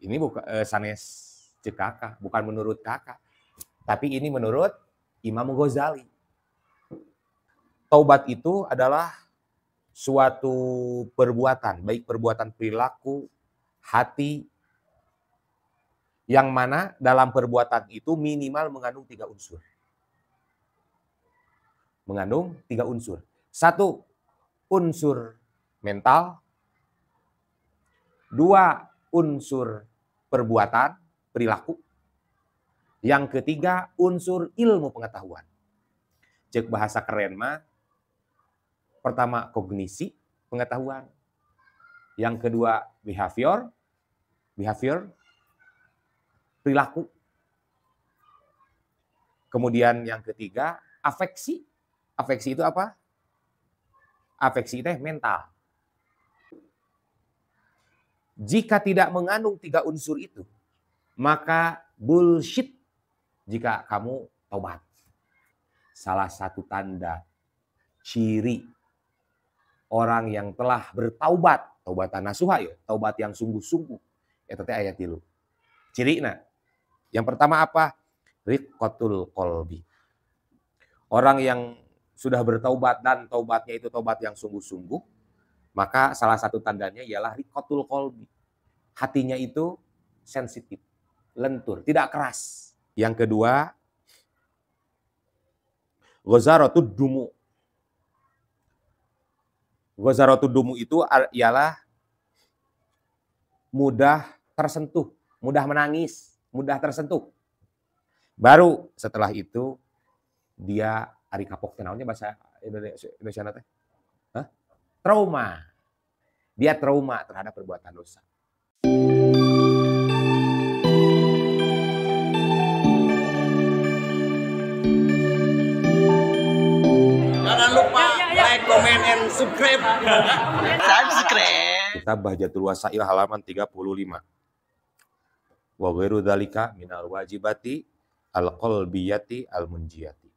Ini bukan sanes cek kakak, bukan menurut kakak. Tapi ini menurut Imam Ghazali. Taubat itu adalah suatu perbuatan, baik perbuatan perilaku, hati, yang mana dalam perbuatan itu minimal mengandung 3 unsur. Mengandung 3 unsur. 1, unsur mental. 2, unsur perbuatan, perilaku. Yang ketiga, unsur ilmu pengetahuan. Cek bahasa keren mah, pertama kognisi, pengetahuan. Yang kedua, behavior, perilaku. Kemudian yang ketiga, afeksi. Afeksi itu apa? Afeksi itu mental. Jika tidak mengandung 3 unsur itu, maka bullshit jika kamu taubat. Salah satu tanda ciri orang yang telah bertaubat, taubatan nasuha ya, taubat yang sungguh-sungguh. Eta teh aya 3. Cirina. Yang pertama apa? Riqqatul qalbi. Orang yang sudah bertaubat dan taubatnya itu taubat yang sungguh-sungguh, maka salah satu tandanya ialah riqqatul qalbi. Hatinya itu sensitif, lentur, tidak keras. Yang kedua, ghazaratud dumu. Ghazaratud dumu itu ialah mudah tersentuh, mudah menangis, mudah tersentuh. Baru setelah itu dia ari kapok teh naonnya bahasa Indonesia teh? Trauma. Dia trauma terhadap perbuatan dosa. Jangan lupa like, comment, and subscribe. Kitab Bahjatul Wasail halaman 35. Wa ghairu dzalika minal wajibati al-qalbiyati al-munjiyati.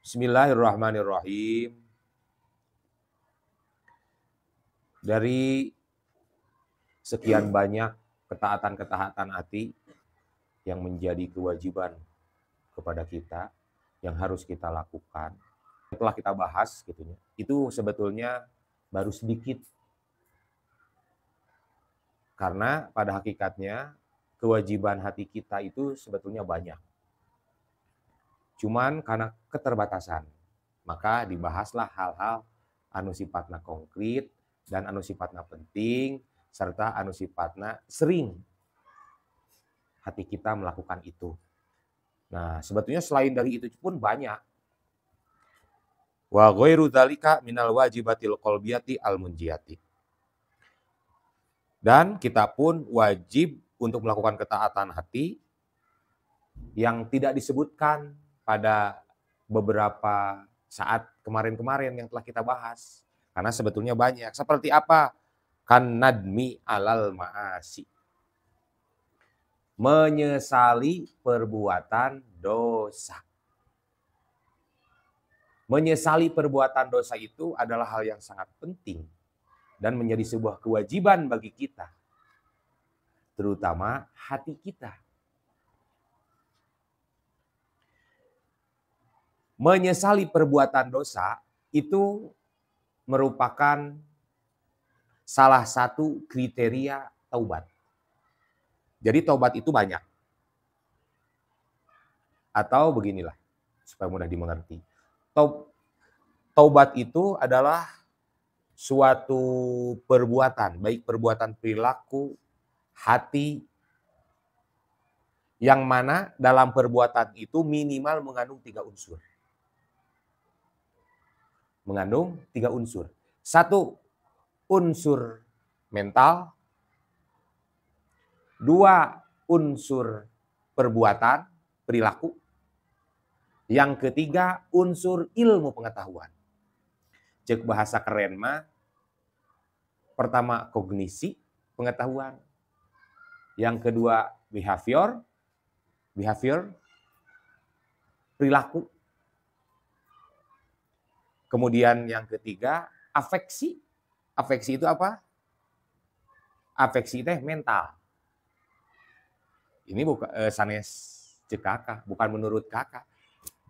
Bismillahirrahmanirrahim. Dari sekian banyak ketaatan-ketaatan hati yang menjadi kewajiban kepada kita, yang harus kita lakukan, setelah kita bahas gitunya, itu sebetulnya baru sedikit. Karena pada hakikatnya kewajiban hati kita itu sebetulnya banyak. Cuman karena keterbatasan, maka dibahaslah hal-hal anu sifatna konkret dan anu sifatna penting, serta anu sifatna sering hati kita melakukan itu. Nah, sebetulnya selain dari itu pun banyak. Wa ghairu dzalika minal wajibatil qalbiyati al-munjiyati. Dan kita pun wajib untuk melakukan ketaatan hati yang tidak disebutkan pada beberapa saat kemarin-kemarin yang telah kita bahas. Karena sebetulnya banyak. Seperti apa? Kan nadmi alal ma'asi. Menyesali perbuatan dosa. Menyesali perbuatan dosa itu adalah hal yang sangat penting dan menjadi sebuah kewajiban bagi kita, terutama hati kita. Menyesali perbuatan dosa itu merupakan salah satu kriteria taubat. Jadi taubat itu banyak. Atau beginilah, supaya mudah dimengerti. Taubat itu adalah suatu perbuatan, baik perbuatan perilaku, hati, yang mana dalam perbuatan itu minimal mengandung 3 unsur. Mengandung 3 unsur. 1, unsur mental. 2, unsur perbuatan, perilaku. Yang ketiga, unsur ilmu pengetahuan. Cek bahasa keren mah, pertama kognisi, pengetahuan. Yang kedua, behavior, perilaku. Kemudian yang ketiga, afeksi. Afeksi itu apa? Afeksi itu mental. Ini bukan sanes cek kakak, bukan menurut kakak.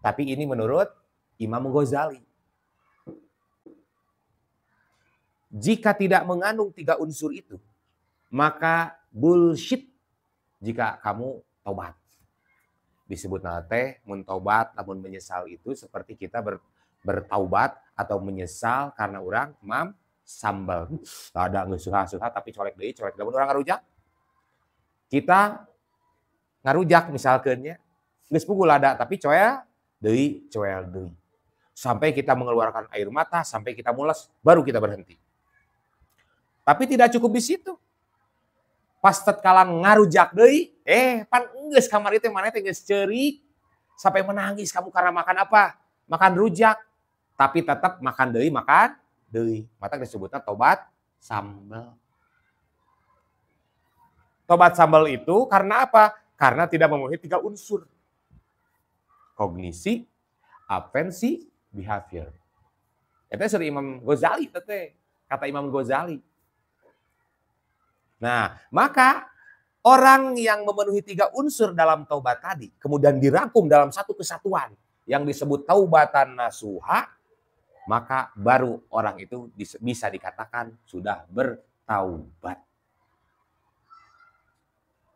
Tapi ini menurut Imam Ghazali. Jika tidak mengandung 3 unsur itu, maka bullshit jika kamu taubat. Disebut nate mun taubat namun menyesal itu seperti kita bertaubat atau menyesal karena orang mam sambal. Ada nggak suha tapi colek deui, colek lamun orang ngarujak. Kita ngarujak misalkannya geus pugul ada tapi coel deui. Sampai kita mengeluarkan air mata, sampai kita mules, baru kita berhenti. Tapi tidak cukup di situ. Pas tatkala ngarujak deui, pan geus kamar itu mana teh geus ceurik. Sampai menangis kamu karena makan apa? Makan rujak. Tapi tetap makan deui, Mata disebutnya tobat sambal. Tobat sambal itu karena apa? Karena tidak memenuhi 3 unsur. Kognisi, atensi, behavior. Itu dari Imam Ghazali, kata Imam Ghazali. Nah, maka orang yang memenuhi 3 unsur dalam taubat tadi, kemudian dirangkum dalam satu kesatuan yang disebut taubatan nasuha, maka baru orang itu bisa dikatakan sudah bertaubat.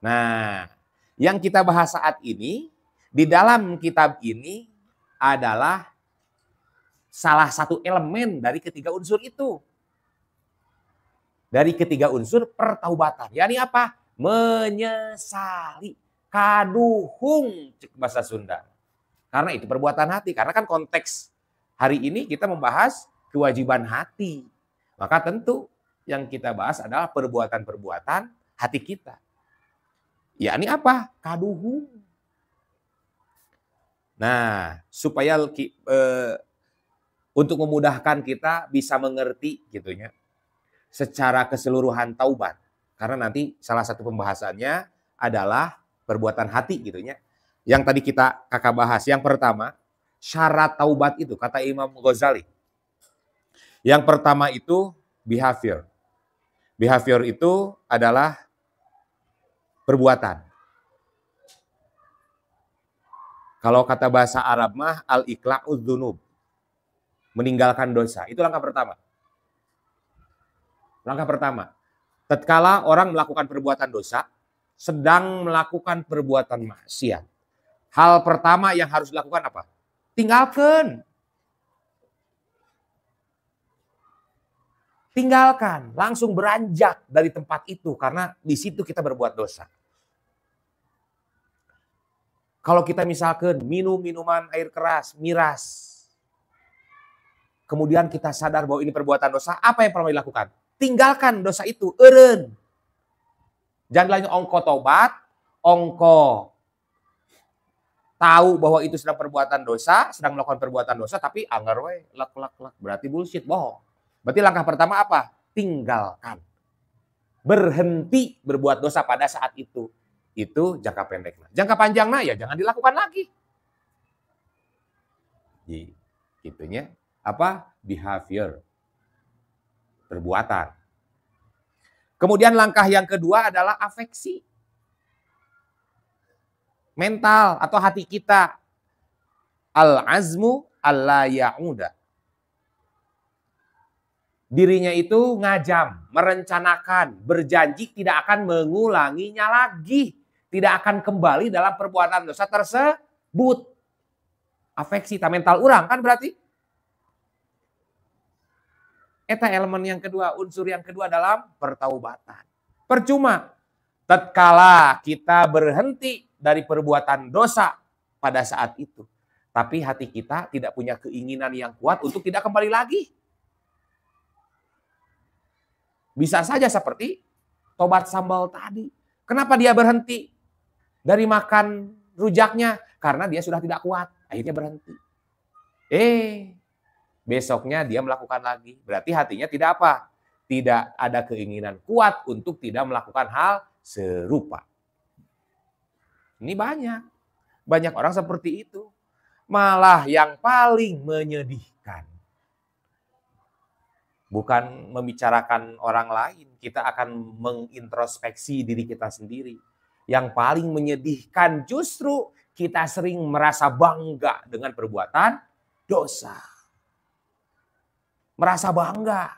Nah, yang kita bahas saat ini, di dalam kitab ini adalah salah satu elemen dari ketiga unsur itu. Dari ketiga unsur pertaubatan. yakni apa? Menyesali. Kaduhung, cek bahasa Sunda. Karena itu perbuatan hati. Karena kan konteks hari ini kita membahas kewajiban hati. Maka tentu yang kita bahas adalah perbuatan-perbuatan hati kita. yakni apa? Kaduhung. Nah, supaya untuk memudahkan kita bisa mengerti gitunya secara keseluruhan taubat. Karena nanti salah satu pembahasannya adalah perbuatan hati gitunya. Yang tadi kakak bahas. Yang pertama, syarat taubat itu kata Imam Ghazali. Yang pertama itu behavior. Behavior itu adalah perbuatan. Kalau kata bahasa Arab mah al-iqla'udz dzunub. Meninggalkan dosa. Itu langkah pertama. Langkah pertama. Tatkala orang melakukan perbuatan dosa, sedang melakukan perbuatan maksiat. Hal pertama yang harus dilakukan apa? Tinggalkan. Tinggalkan. Langsung beranjak dari tempat itu. Karena di situ kita berbuat dosa. Kalau kita misalkan minum minuman air keras, miras. Kemudian kita sadar bahwa ini perbuatan dosa, apa yang perlu dilakukan? Tinggalkan dosa itu, eureun. Jangan lagi ongko tobat, ongko tahu bahwa itu sedang perbuatan dosa, sedang melakukan perbuatan dosa, tapi anggar we, lak. Berarti bullshit, bohong. Berarti langkah pertama apa? Tinggalkan. Berhenti berbuat dosa pada saat itu. Itu jangka pendek. Jangka panjangnya ya jangan dilakukan lagi. Gitunya apa? Behavior. Perbuatan. Kemudian langkah yang kedua adalah afeksi. Mental atau hati kita. Al-azmu alla ya'uda. Dirinya itu ngajam, merencanakan, berjanji tidak akan mengulanginya lagi. Tidak akan kembali dalam perbuatan dosa tersebut. Afeksi, mental orang kan berarti. Eta elemen yang kedua, unsur yang kedua dalam pertaubatan. Percuma tatkala kita berhenti dari perbuatan dosa pada saat itu. Tapi hati kita tidak punya keinginan yang kuat untuk tidak kembali lagi. Bisa saja seperti tobat sambal tadi. Kenapa dia berhenti dari makan rujaknya? Karena dia sudah tidak kuat. Akhirnya berhenti. Besoknya dia melakukan lagi. Berarti hatinya tidak apa? Tidak ada keinginan kuat untuk tidak melakukan hal serupa. Ini banyak. Banyak orang seperti itu. Malah yang paling menyedihkan. Bukan membicarakan orang lain. Kita akan mengintrospeksi diri kita sendiri. Yang paling menyedihkan justru kita sering merasa bangga dengan perbuatan dosa. Merasa bangga.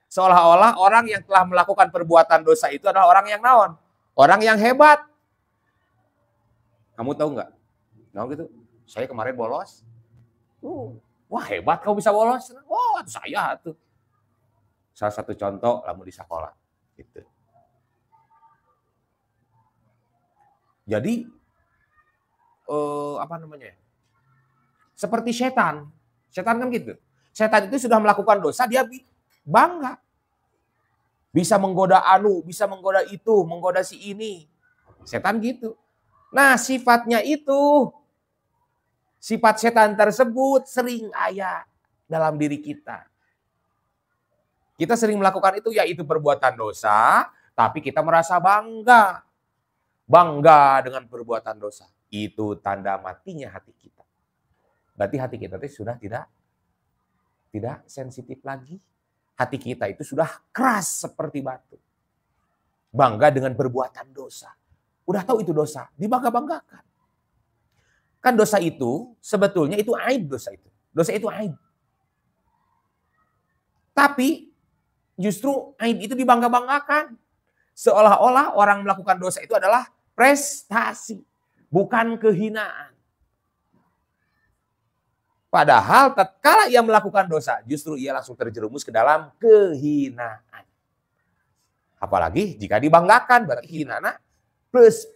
Seolah-olah orang yang telah melakukan perbuatan dosa itu adalah orang yang naon? Orang yang hebat. Kamu tahu nggak? Nah gitu, saya kemarin bolos. Wah hebat kau bisa bolos. Oh saya tuh. Salah satu contoh lamu di sekolah. Gitu. Jadi apa namanya? Seperti setan. Setan kan gitu. Setan itu sudah melakukan dosa, dia bangga. Bisa menggoda anu, bisa menggoda itu, menggoda si ini. Setan gitu. Nah, sifatnya itu, sifat setan tersebut sering ada dalam diri kita. Kita sering melakukan itu, yaitu perbuatan dosa, tapi kita merasa bangga. Bangga dengan perbuatan dosa. Itu tanda matinya hati kita. Berarti hati kita itu sudah tidak sensitif lagi. Hati kita itu sudah keras seperti batu. Bangga dengan perbuatan dosa. Udah tahu itu dosa, dibangga-banggakan. Kan dosa itu, sebetulnya itu aib dosa itu. Dosa itu aib. Tapi justru aib itu dibangga-banggakan. Seolah-olah orang melakukan dosa itu adalah prestasi, bukan kehinaan. Padahal tatkala ia melakukan dosa, justru ia langsung terjerumus ke dalam kehinaan. Apalagi jika dibanggakan, berarti hinaan plus.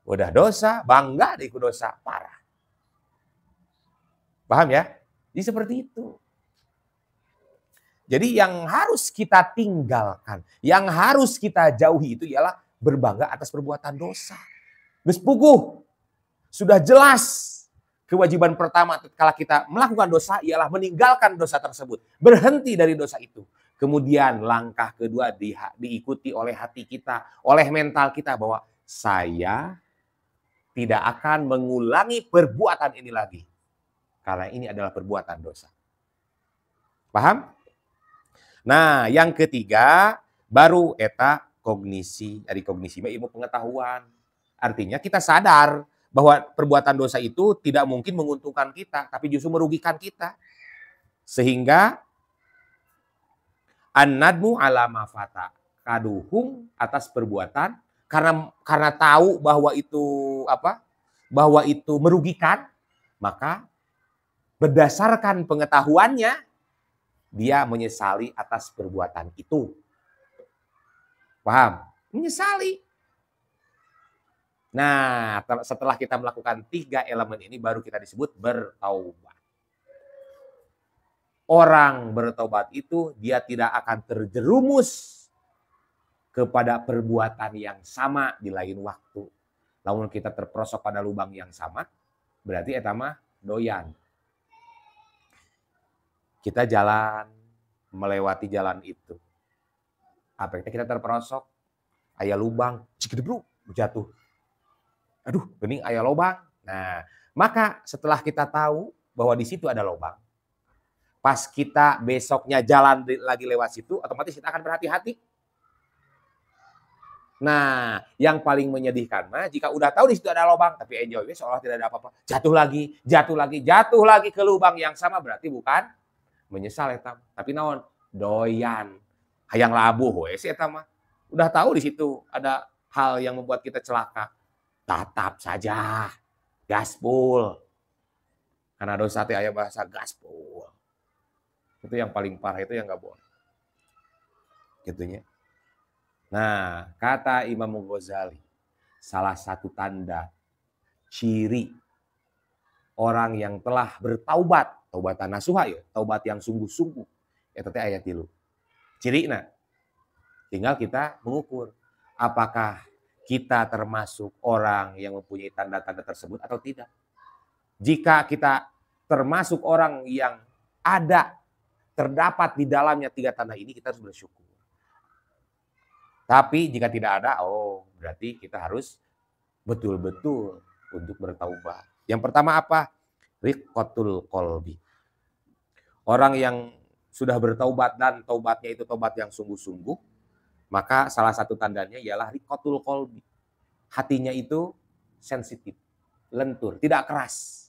Udah dosa, bangga deh dosa, parah. Paham ya? Jadi seperti itu. Jadi yang harus kita tinggalkan, yang harus kita jauhi itu ialah berbangga atas perbuatan dosa. Geus puguh. Sudah jelas kewajiban pertama ketika kita melakukan dosa ialah meninggalkan dosa tersebut. Berhenti dari dosa itu. Kemudian langkah kedua diikuti oleh hati kita, oleh mental kita bahwa saya tidak akan mengulangi perbuatan ini lagi. Karena ini adalah perbuatan dosa. Paham? Nah, yang ketiga baru eta kognisi. Dari kognisi ilmu pengetahuan. Artinya kita sadar bahwa perbuatan dosa itu tidak mungkin menguntungkan kita, tapi justru merugikan kita. Sehingga an-nadmu ala ma fata, kaduhung atas perbuatan karena tahu bahwa itu apa? Bahwa itu merugikan, maka berdasarkan pengetahuannya dia menyesali atas perbuatan itu. Paham? Menyesali. Nah, setelah kita melakukan 3 elemen ini baru kita disebut bertaubat. Orang bertaubat itu dia tidak akan terjerumus kepada perbuatan yang sama di lain waktu. Namun kita terperosok pada lubang yang sama, berarti eta mah doyan. Kita jalan, melewati jalan itu. Apa kita terperosok, aya lubang, cikidebru, jatuh. Aduh, gening aya lubang. Nah, maka setelah kita tahu bahwa di situ ada lubang, pas kita besoknya jalan lagi lewat situ, otomatis kita akan berhati-hati. Nah, yang paling menyedihkan mah jika udah tahu di situ ada lubang, tapi enjoy seolah tidak ada apa-apa, jatuh lagi ke lubang yang sama, berarti bukan menyesal eta, tapi naon? Doyan. Hayang labuh we si eta mah. Udah tahu di situ ada hal yang membuat kita celaka. Tatap saja. Gaspol. Karena dosa teh aya bahasa gaspol. Itu yang paling parah, itu yang enggak boleh. Gitunya. Nah, kata Imam Ghazali, salah satu tanda ciri orang yang telah bertaubat, taubatan nasuha ya, taubat yang sungguh-sungguh. Eta teh aya 3. Cirina. Tinggal kita mengukur apakah kita termasuk orang yang mempunyai tanda-tanda tersebut atau tidak. Jika kita termasuk orang yang terdapat di dalamnya 3 tanda ini, kita harus bersyukur. Tapi jika tidak ada, berarti kita harus betul-betul untuk bertaubat. Yang pertama apa? Riqqatul qalbi. Orang yang sudah bertaubat dan taubatnya itu taubat yang sungguh-sungguh, Maka salah satu tandanya ialah riqatul qalbi. Hatinya itu sensitif, lentur, tidak keras.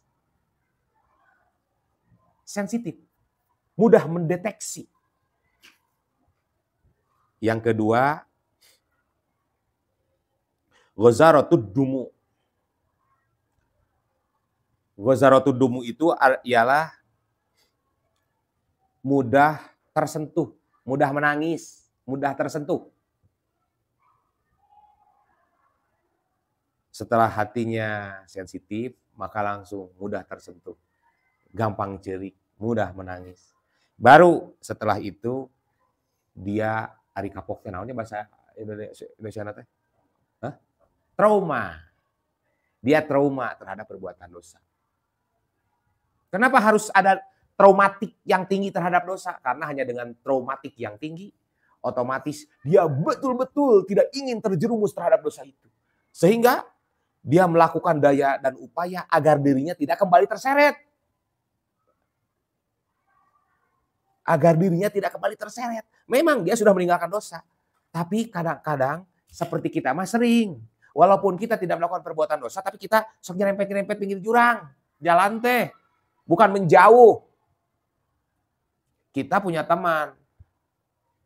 Sensitif, mudah mendeteksi. Yang kedua, ghazaratud dumu. Ghazaratud dumu itu ialah mudah tersentuh, mudah menangis, mudah tersentuh. Setelah hatinya sensitif, maka langsung mudah tersentuh. Gampang cerik, mudah menangis. Baru setelah itu, dia ari kapok naonnya bahasa Indonesia nate? Trauma. Dia trauma terhadap perbuatan dosa. Kenapa harus ada traumatik yang tinggi terhadap dosa? Karena hanya dengan traumatik yang tinggi, otomatis dia betul-betul tidak ingin terjerumus terhadap dosa itu. Sehingga dia melakukan daya dan upaya agar dirinya tidak kembali terseret. Agar dirinya tidak kembali terseret. Memang dia sudah meninggalkan dosa. Tapi kadang-kadang seperti kita mah sering. Walaupun kita tidak melakukan perbuatan dosa, tapi kita sok nyerempet-nyerempet pinggir jurang. Jalan teh. Bukan menjauh. Kita punya teman.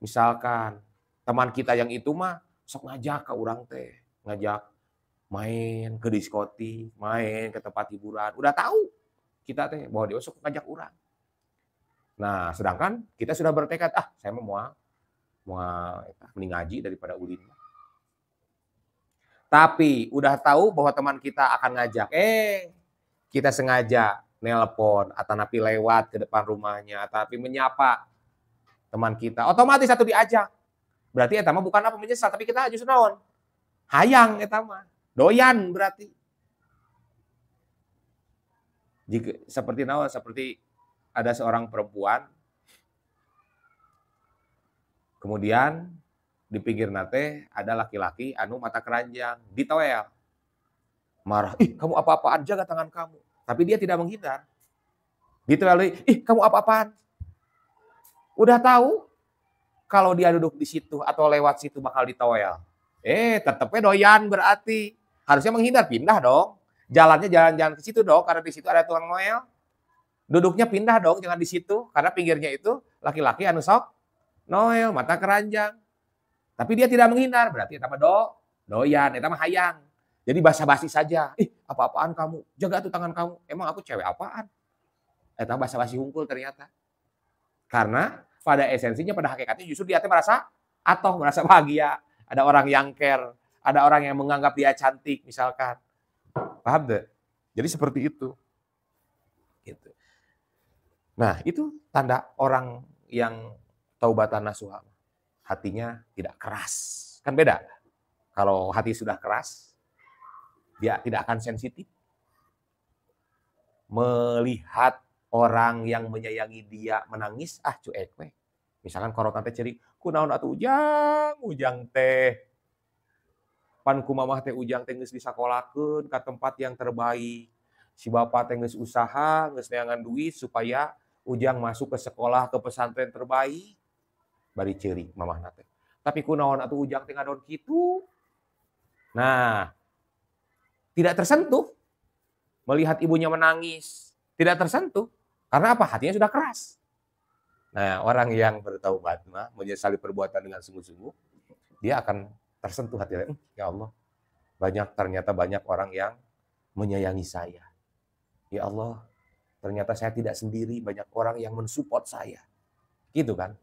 Misalkan teman kita yang itu mah sok ngajak ke orang teh. Ngajak main ke diskotik, main ke tempat hiburan. Udah tahu kita teh bahwa dia sok ngajak orang. Nah, sedangkan kita sudah bertekad, saya mau mending ngaji daripada ulin. Tapi udah tahu bahwa teman kita akan ngajak, kita sengaja nelpon atau napi lewat ke depan rumahnya, tapi menyapa teman kita, otomatis satu diajak. Berarti eta mah bukan apa menyesal, tapi kita justru naon? Hayang eta mah. Doyan berarti. Jika seperti naon? Seperti ada seorang perempuan, kemudian di pinggir nate ada laki-laki anu mata keranjang, ditoel. Marah, kamu apa-apaan, jaga tangan kamu. Tapi dia tidak menghindar. Ditoel, kamu apa-apaan. Udah tahu kalau dia duduk di situ atau lewat situ bakal ditoel. Tetepnya doyan berarti. Harusnya menghindar, pindah dong. Jalannya jalan-jalan ke situ dong, karena di situ ada tukang noel. Duduknya pindah dong, jangan di situ. Karena pinggirnya itu laki-laki anu sok noel, mata keranjang. Tapi dia tidak menghindar, berarti eta mah doyan, eta mah hayang. Jadi basa-basi saja. Apa-apaan kamu? Jaga tuh tangan kamu. Emang aku cewek apaan? Eta basa-basi hungkul ternyata. Karena pada esensinya, pada hakikatnya justru dia merasa bahagia. Ada orang yang care. Ada orang yang menganggap dia cantik misalkan. Paham deh? Jadi seperti itu. Gitu. Nah, itu tanda orang yang taubatan nasuha. Hatinya tidak keras. Kan beda. Kalau hati sudah keras, dia tidak akan sensitif. Melihat orang yang menyayangi dia menangis, cuek we. Misalkan korotan teh ceri, kunaon atuh ujang teh. Pan kumamah teh ujang teh geus disakolakeun ka tempat yang terbaik. Si bapak teh geus usaha, geus neangan duit supaya ujang masuk ke sekolah ke pesantren terbaik. Bari ceurik mamahna teh. Tapi kunaon atuh ujang teh ngadon kitu. Nah, tidak tersentuh melihat ibunya menangis, tidak tersentuh karena apa? Hatinya sudah keras. Nah, orang yang bertaubat mah menyesali perbuatan dengan sungguh-sungguh, dia akan tersentuh hatinya. Ya Allah, ternyata banyak orang yang menyayangi saya. Ya Allah, ternyata saya tidak sendiri, banyak orang yang mensupport saya. Gitu kan?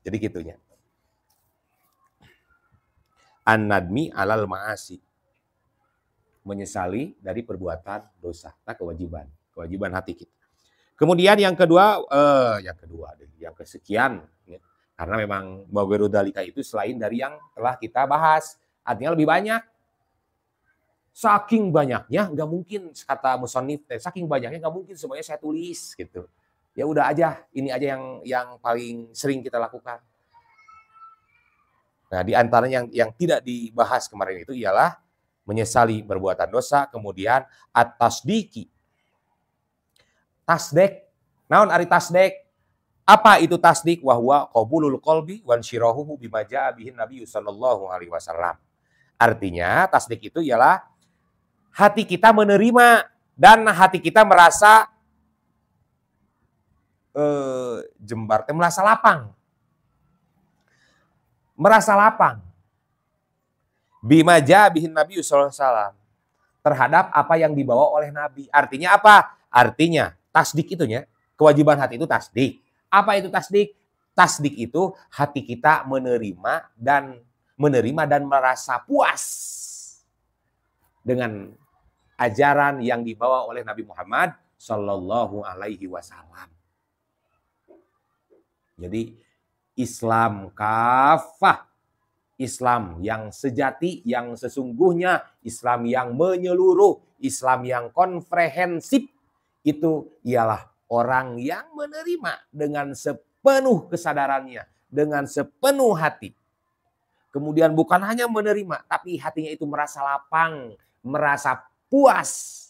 Jadi gitunya. An-nadmi alal ma'asi. Menyesali dari perbuatan dosa. Nah, kewajiban hati kita. Kemudian yang kesekian. Ya. Karena memang Bawairu Dalika itu selain dari yang telah kita bahas. Artinya lebih banyak. Saking banyaknya nggak mungkin, kata musonif, saking banyaknya nggak mungkin semuanya saya tulis gitu. Ya udah aja, ini aja yang paling sering kita lakukan. Nah, di antaranya yang tidak dibahas kemarin itu ialah menyesali perbuatan dosa, kemudian at-tasdiki. Tasdek. Naon ari tasdek? Apa itu tasdik? Wa huwa qabulul qalbi wa insyirahuhu bima jaa bihi Nabi sallallahu alaihi wasallam. Artinya tasdik itu ialah hati kita menerima dan hati kita merasa jembar teh merasa lapang. Merasa lapang. Bima jaa bihi Nabi sallallahu alaihi wasallam. Terhadap apa yang dibawa oleh Nabi. Artinya apa? Artinya tasdik itunya, kewajiban hati itu tasdik. Apa itu tasdik? Tasdik itu hati kita menerima dan merasa puas dengan ajaran yang dibawa oleh Nabi Muhammad Sallallahu Alaihi Wasallam. Jadi Islam kafah, Islam yang sejati, yang sesungguhnya, Islam yang menyeluruh, Islam yang komprehensif, itu ialah orang yang menerima dengan sepenuh kesadarannya, dengan sepenuh hati. Kemudian bukan hanya menerima, tapi hatinya itu merasa lapang, merasa puas.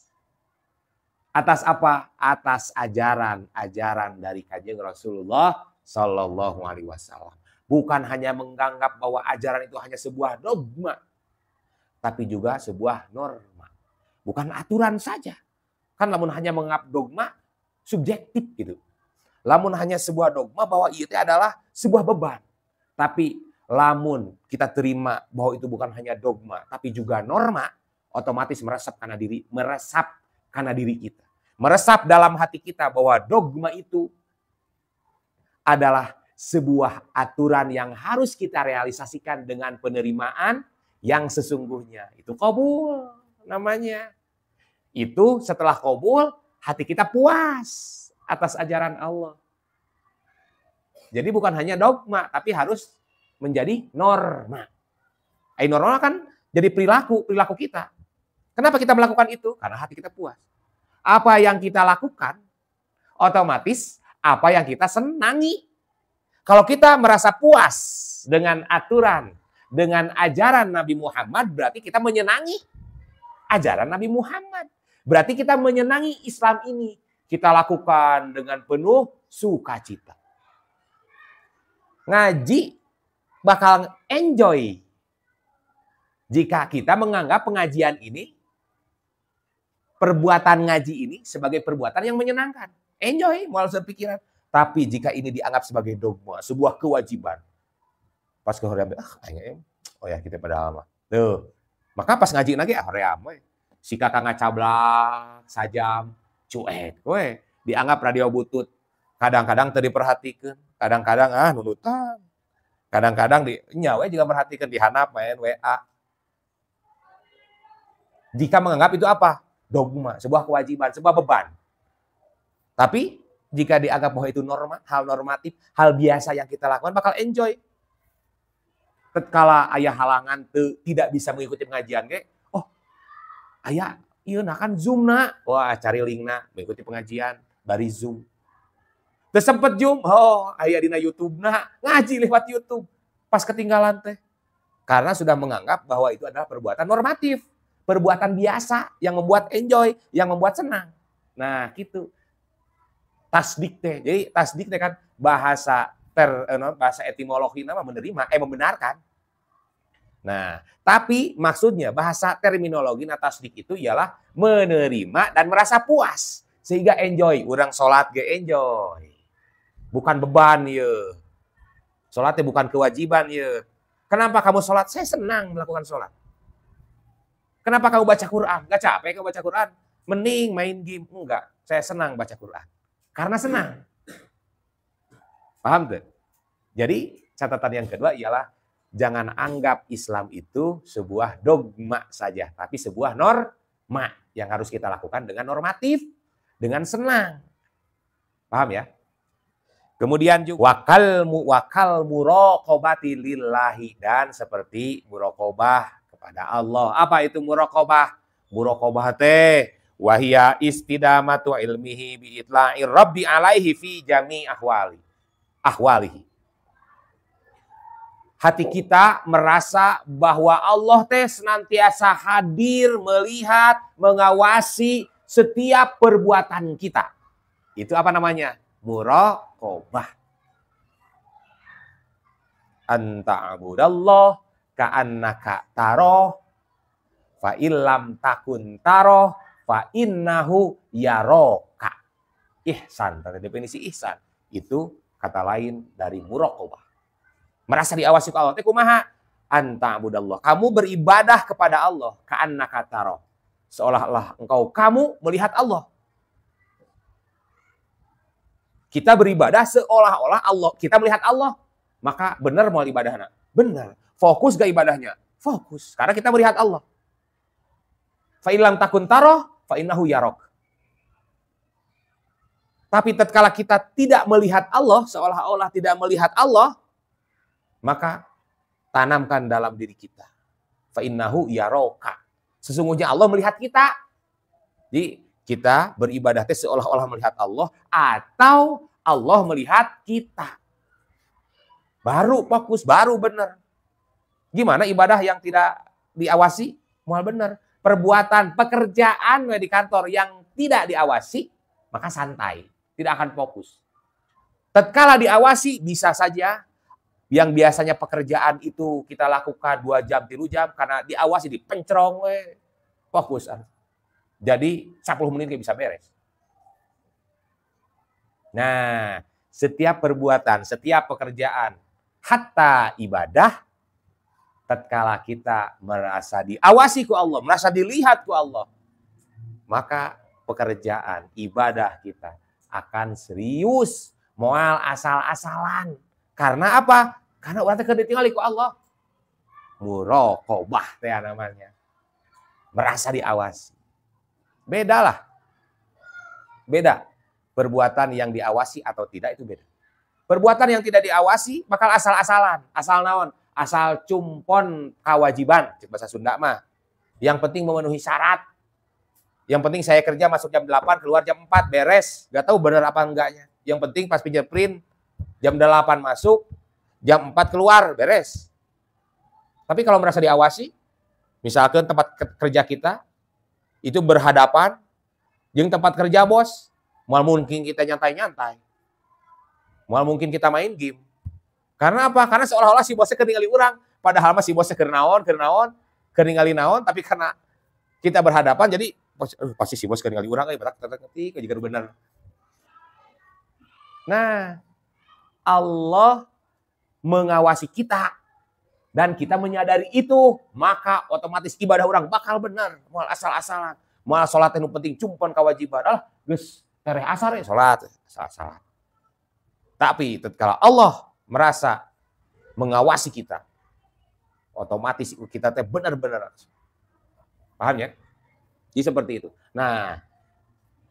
Atas apa? Atas ajaran dari Kanjeng Rasulullah Sallallahu Alaihi Wasallam. Bukan hanya menganggap bahwa ajaran itu hanya sebuah dogma, tapi juga sebuah norma. Bukan aturan saja. Kan namun hanya menganggap dogma, subjektif gitu. Lamun hanya sebuah dogma bahwa itu adalah sebuah beban. Tapi lamun kita terima bahwa itu bukan hanya dogma, tapi juga norma, otomatis meresap karena diri kita. Meresap dalam hati kita bahwa dogma itu adalah sebuah aturan yang harus kita realisasikan dengan penerimaan yang sesungguhnya. Itu qabul namanya. Itu setelah qabul, hati kita puas atas ajaran Allah. Jadi bukan hanya dogma, tapi harus menjadi norma. Norma kan jadi perilaku kita. Kenapa kita melakukan itu? Karena hati kita puas. Apa yang kita lakukan, otomatis apa yang kita senangi. Kalau kita merasa puas dengan aturan, dengan ajaran Nabi Muhammad, berarti kita menyenangi ajaran Nabi Muhammad. Berarti kita menyenangi Islam ini. Kita lakukan dengan penuh sukacita. Ngaji bakal enjoy jika kita menganggap pengajian ini, perbuatan ngaji ini sebagai perbuatan yang menyenangkan. Enjoy, moal sepikiran. Tapi jika ini dianggap sebagai dogma, sebuah kewajiban. Pas ke hoream, oh ya kita pada lama. Tuh. Maka pas ngaji lagi, hoream. Si kakak ngacablak, sajam, cuek. Dianggap radio butut. Kadang-kadang tadi perhatikan. Kadang-kadang nunutan. Kadang-kadang nyawa juga perhatikan di handap main WA. Jika menganggap itu apa? Dogma, sebuah kewajiban, sebuah beban. Tapi jika dianggap bahwa itu norma, hal normatif, hal biasa yang kita lakukan, bakal enjoy. Ketika ayah halangan tidak bisa mengikuti pengajian, ayah, iya kan Zoom nak. Wah, cari link nak, mengikuti pengajian, bari Zoom. Terus sempet Zoom, ayah dina YouTube nak, ngaji lewat YouTube. Pas ketinggalan teh. Karena sudah menganggap bahwa itu adalah perbuatan normatif. Perbuatan biasa yang membuat enjoy, yang membuat senang. Nah, gitu. Tasdik teh. Jadi tasdik teh kan bahasa etimologi nama menerima, membenarkan. Nah, tapi maksudnya bahasa terminologi tasdik itu ialah menerima dan merasa puas. Sehingga enjoy. Urang sholat ge enjoy. Bukan beban ya. Sholatnya bukan kewajiban ya. Kenapa kamu sholat? Saya senang melakukan sholat. Kenapa kamu baca Quran? Gak capek kamu baca Quran? Mending main game. Enggak, saya senang baca Quran. Karena senang. Paham tuh? Jadi catatan yang kedua ialah jangan anggap Islam itu sebuah dogma saja. Tapi sebuah norma yang harus kita lakukan dengan normatif. Dengan senang. Paham ya? Kemudian juga wakal muraqobati lillahi. Dan seperti muraqobah kepada Allah. Apa itu muraqobah? Muraqobah teh wahia istidamatu ilmihi bi itla'ir rabbi alaihi fi jami ahwalihi. Hati kita merasa bahwa Allah teh senantiasa hadir, melihat, mengawasi setiap perbuatan kita. Itu apa namanya? Muraqobah. anta'budallah ka'annaka taroh fa illam takun taroh fa innahu yaroka. Ihsan, definisi ihsan itu kata lain dari muraqabah. Merasa diawasi ku Allah. Teh kumaha? Anta'budallah. Kamu beribadah kepada Allah ka'annaka taroh. Seolah-olah kamu melihat Allah. Kita beribadah seolah-olah Allah, kita melihat Allah. Maka benar mau ibadahnya? Benar. Fokus gak ibadahnya? Fokus. Karena kita melihat Allah. Fa illam takun taroh fa innahu yarok. Tapi tatkala kita tidak melihat Allah, seolah-olah tidak melihat Allah, maka tanamkan dalam diri kita. Fa innahu yaroka. Sesungguhnya Allah melihat kita. Jadi kita beribadah seolah-olah melihat Allah atau Allah melihat kita. Baru fokus, baru benar. Gimana ibadah yang tidak diawasi? Mual benar. Perbuatan, pekerjaan di kantor yang tidak diawasi, maka santai. Tidak akan fokus. Tatkala diawasi, bisa saja yang biasanya pekerjaan itu kita lakukan 2 jam, 3 jam, karena diawasi, dipencerong, fokus. Jadi 10 menit bisa beres. Nah, setiap perbuatan, setiap pekerjaan, hatta ibadah, tatkala kita merasa diawasi ku Allah, merasa dilihat ku Allah, maka pekerjaan, ibadah kita akan serius, moal asal-asalan. Karena apa? Karena orang teh ditinggali ku Allah. Muraqabah teh namanya. Merasa diawasi. Bedalah. Beda. Perbuatan yang diawasi atau tidak itu beda. Perbuatan yang tidak diawasi bakal asal-asalan. Asal naon? Asal cumpon kewajiban, bahasa Sunda mah. Yang penting memenuhi syarat. Yang penting saya kerja masuk jam 8, keluar jam 4, beres. Gak tahu benar apa enggaknya. Yang penting pas fingerprint, jam 8 masuk, jam 4 keluar, beres. Tapi kalau merasa diawasi, misalkan tempat kerja kita, itu berhadapan, yang tempat kerja bos, mal mungkin kita nyantai-nyantai. Mal mungkin kita main game. Karena apa? Karena seolah-olah si bosnya keningali orang. Padahal mah si bosnya kenaon, keningali naon. Tapi karena kita berhadapan, jadi pasti si bos keningali orang. Ketik, jika benar. Nah, Allah mengawasi kita. Dan kita menyadari itu. Maka otomatis ibadah orang bakal benar. Mal asal-asalan. Mal sholat yang penting, cumpon kewajiban. Geus tereh asar ya sholat. Asal-asalan. Tapi tatkala Allah merasa mengawasi kita, otomatis kita teh benar-benar. Paham ya? Jadi seperti itu. Nah,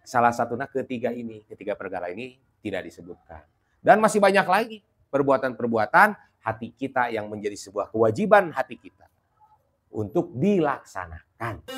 salah satunya ketiga perkara ini tidak disebutkan. Dan masih banyak lagi perbuatan-perbuatan hati kita yang menjadi sebuah kewajiban hati kita untuk dilaksanakan.